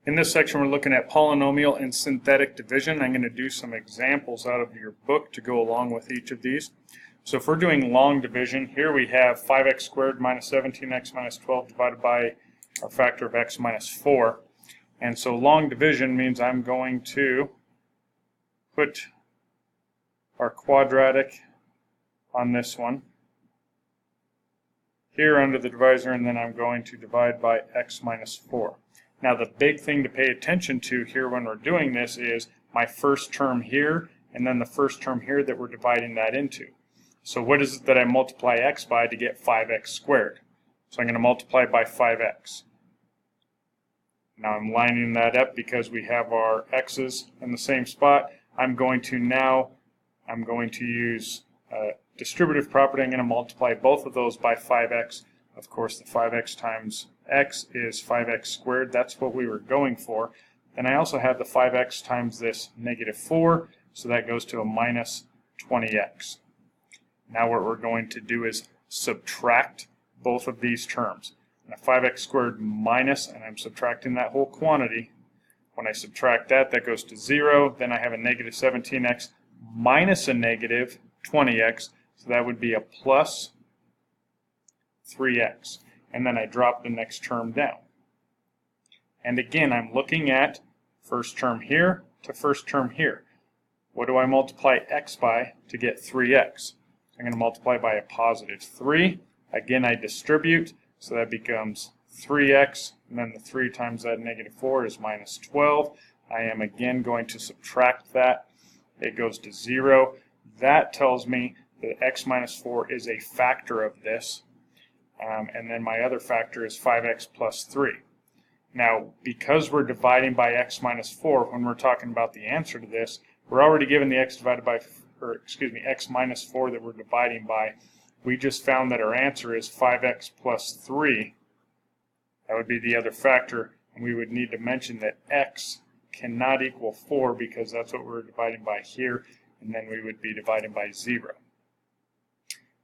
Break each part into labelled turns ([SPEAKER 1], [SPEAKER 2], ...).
[SPEAKER 1] In this section, we're looking at polynomial and synthetic division. I'm going to do some examples out of your book to go along with each of these. So if we're doing long division, here we have 5x squared minus 17x minus 12 divided by our factor of x minus 4. And so long division means I'm going to put our quadratic on this one here under the divisor, and then I'm going to divide by x minus 4. Now the big thing to pay attention to here when we're doing this is my first term here and then the first term here that we're dividing that into. So what is it that I multiply x by to get 5x squared? So I'm going to multiply by 5x. Now I'm lining that up because we have our x's in the same spot. I'm going to use distributive property. I'm going to multiply both of those by 5x. Of course, the 5x times x is 5x squared. That's what we were going for. And I also have the 5x times this negative 4, so that goes to a minus 20x. Now what we're going to do is subtract both of these terms. Now 5x squared minus, and I'm subtracting that whole quantity. When I subtract that, that goes to 0. Then I have a negative 17x minus a negative 20x, so that would be a plus 3x. And then I drop the next term down. And again, I'm looking at first term here to first term here. What do I multiply x by to get 3x? I'm going to multiply by a positive 3. Again, I distribute, so that becomes 3x, and then the 3 times that negative 4 is minus 12. I am again going to subtract that. It goes to 0. That tells me that x minus 4 is a factor of this. And then my other factor is 5x plus 3. Now, because we're dividing by x minus 4, when we're talking about the answer to this, we're already given the x minus 4 that we're dividing by. We just found that our answer is 5x plus 3. That would be the other factor, and we would need to mention that x cannot equal 4 because that's what we're dividing by here, and then we would be dividing by 0.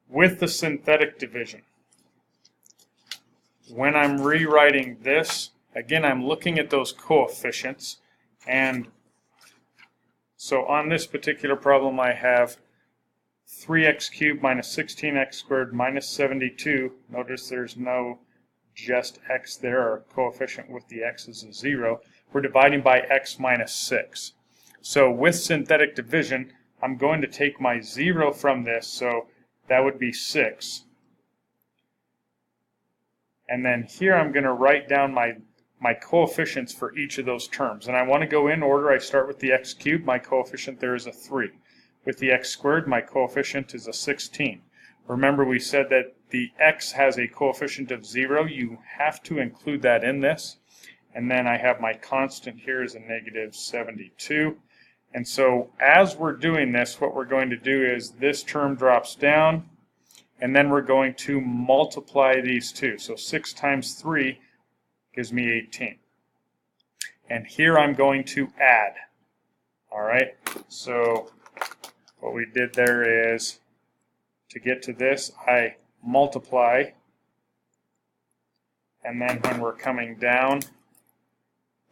[SPEAKER 1] With the synthetic division, when I'm rewriting this, again, I'm looking at those coefficients, and so on this particular problem I have 3x cubed minus 16x squared minus 72. Notice there's no just x there. Our coefficient with the x is a 0. We're dividing by x minus 6. So with synthetic division, I'm going to take my 0 from this, so that would be 6. And then here I'm going to write down my coefficients for each of those terms. And I want to go in order. I start with the x cubed. My coefficient there is a 3. With the x squared, my coefficient is a 16. Remember, we said that the x has a coefficient of 0. You have to include that in this. And then I have my constant here is a negative 72. And so as we're doing this, what we're going to do is this term drops down, and then we're going to multiply these two. So 6 times 3 gives me 18. And here I'm going to add. All right, so what we did there is, to get to this, I multiply, and then when we're coming down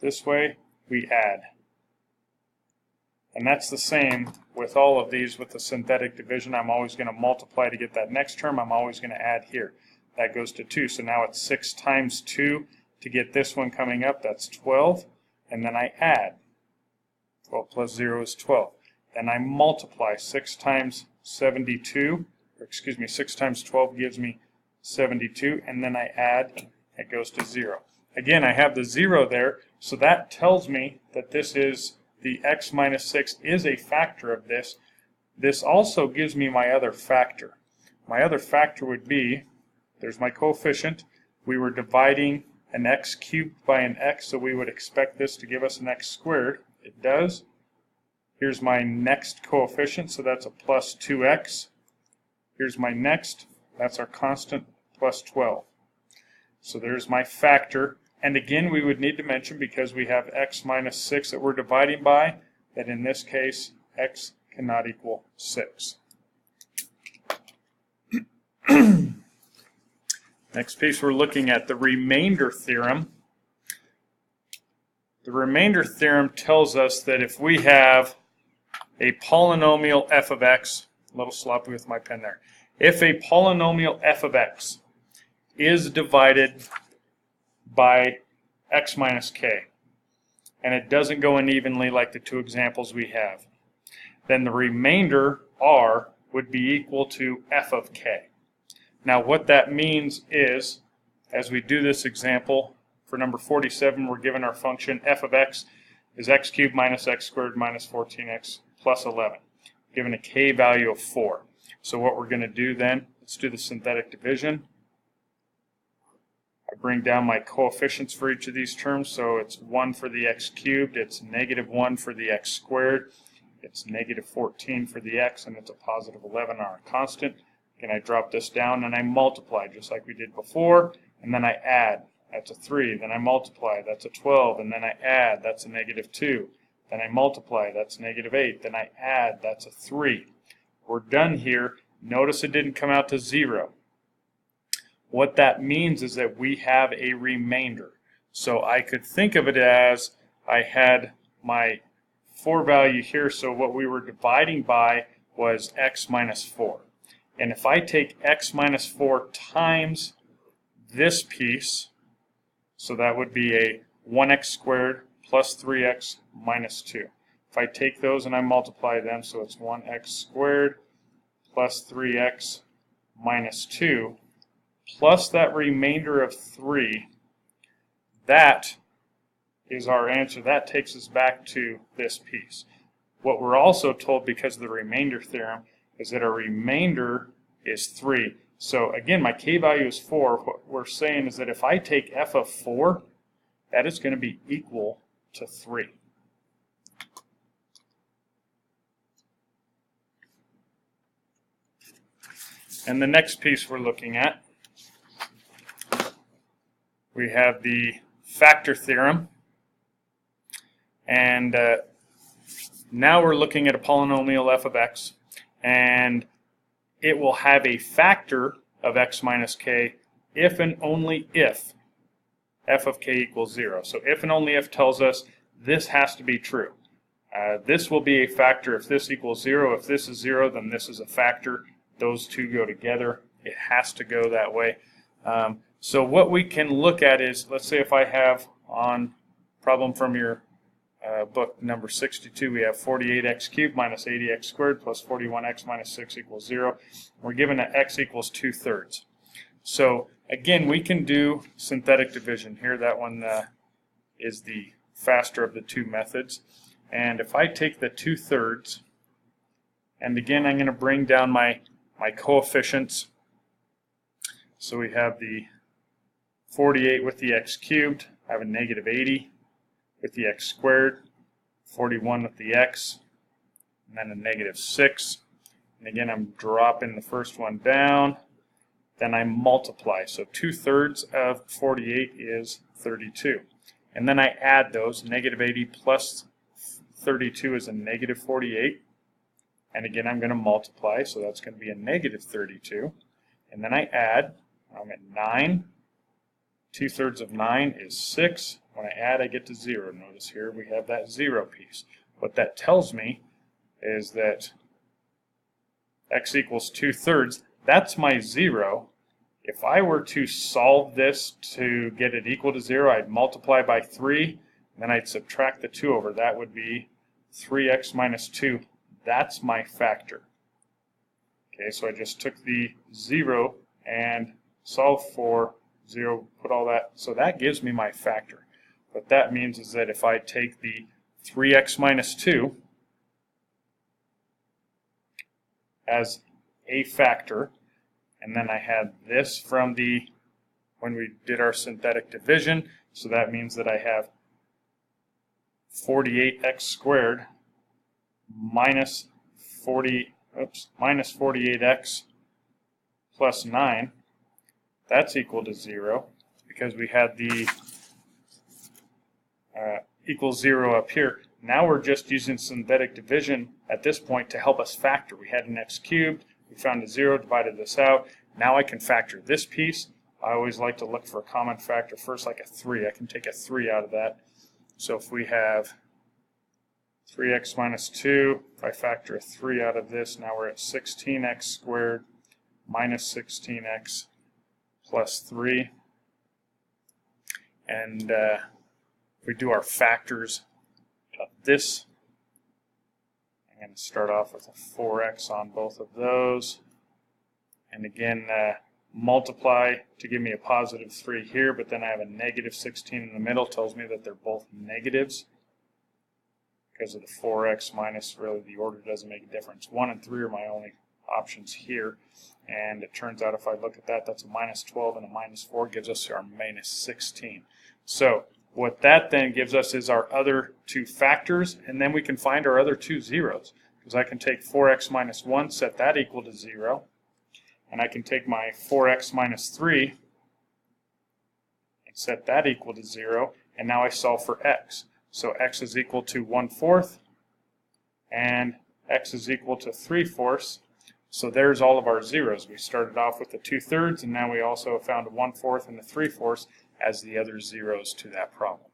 [SPEAKER 1] this way, we add. And that's the same with all of these with the synthetic division. I'm always going to multiply to get that next term. I'm always going to add here. That goes to 2. So now it's 6 times 2 to get this one coming up. That's 12. And then I add. 12 plus 0 is 12. Then I multiply. 6 times 72, 6 times 12 gives me 72. And then I add. It goes to 0. Again, I have the 0 there. So that tells me that this is the x minus 6 is a factor of this. This also gives me my other factor. My other factor would be, there's my coefficient. We were dividing an x cubed by an x, so we would expect this to give us an x squared. It does. Here's my next coefficient, so that's a plus 2x. Here's my next, that's our constant, plus 12. So there's my factor. And again, we would need to mention, because we have x minus 6 that we're dividing by, that in this case, x cannot equal 6. Next piece, we're looking at the remainder theorem. The remainder theorem tells us that if we have a polynomial f of x, a little sloppy with my pen there, if a polynomial f of x is divided by x minus k, and it doesn't go in evenly like the two examples we have, then the remainder, r, would be equal to f of k. Now what that means is, as we do this example, for number 47, we're given our function f of x is x cubed minus x squared minus 14x plus 11, given a k value of 4. So what we're going to do then, let's do the synthetic division. I bring down my coefficients for each of these terms, so it's 1 for the x cubed, it's negative 1 for the x squared, it's negative 14 for the x, and it's a positive 11 on our constant. Again, I drop this down and I multiply just like we did before, and then I add. That's a 3. Then I multiply. That's a 12. And then I add. That's a negative 2. Then I multiply. That's negative 8. Then I add. That's a 3. We're done here. Notice it didn't come out to 0. What that means is that we have a remainder. So I could think of it as I had my 4 value here, so what we were dividing by was x minus 4. And if I take x minus 4 times this piece, so that would be a 1x squared plus 3x minus 2. If I take those and I multiply them, so it's 1x squared plus 3x minus 2, plus that remainder of 3, that is our answer. That takes us back to this piece. What we're also told, because of the remainder theorem, is that our remainder is 3. So again, my k value is 4. What we're saying is that if I take f of 4, that is going to be equal to 3. And the next piece we're looking at, we have the factor theorem. And now we're looking at a polynomial f of x, and it will have a factor of x minus k if and only if f of k equals 0. So if and only if tells us this has to be true. This will be a factor if this equals 0. If this is 0, then this is a factor. Those two go together. It has to go that way. So what we can look at is, let's say if I have on problem from your book number 62, we have 48x cubed minus 80x squared plus 41x minus 6 equals 0. We're given that x equals 2/3. So again, we can do synthetic division here. That one is the faster of the two methods. And if I take the 2/3, and again I'm going to bring down my coefficients. So we have the 48 with the x cubed. I have a negative 80 with the x squared, 41 with the x, and then a negative 6. And again, I'm dropping the first one down. Then I multiply. So 2/3 of 48 is 32. And then I add those. Negative 80 plus 32 is a negative 48. And again, I'm going to multiply. So that's going to be a negative 32. And then I add. I'm at 9. 2/3 of 9 is 6. When I add, I get to 0. Notice here we have that 0 piece. What that tells me is that x equals 2/3. That's my 0. If I were to solve this to get it equal to 0, I'd multiply by 3, and then I'd subtract the 2 over. That would be 3x minus 2. That's my factor. Okay, so I just took the 0 and solved for 0, put all that. So that gives me my factor. What that means is that if I take the 3x minus 2 as a factor, and then I had this from when we did our synthetic division, so that means that I have 48x squared minus 48x plus 9. That's equal to 0 because we had the equals 0 up here. Now we're just using synthetic division at this point to help us factor. We had an x cubed, we found a 0, divided this out. Now I can factor this piece. I always like to look for a common factor first, like a 3. I can take a 3 out of that. So if we have 3x minus 2, if I factor a 3 out of this, now we're at 16x squared minus 16x plus 3. And if we do our factors of this, I'm going to start off with a 4x on both of those. And again, multiply to give me a positive 3 here, but then I have a negative 16 in the middle. Tells me that they're both negatives because of the 4x minus. Really, the order doesn't make a difference. 1 and 3 are my only options here. And it turns out if I look at that, that's a minus 12 and a minus 4 gives us our minus 16. So what that then gives us is our other two factors, and then we can find our other two zeros. Because I can take 4x minus 1, set that equal to 0. And I can take my 4x minus 3 and set that equal to 0. And now I solve for x. So x is equal to 1/4 and x is equal to 3/4. So there's all of our zeros. We started off with the 2/3 and now we also found a 1/4 and a 3/4 as the other zeros to that problem.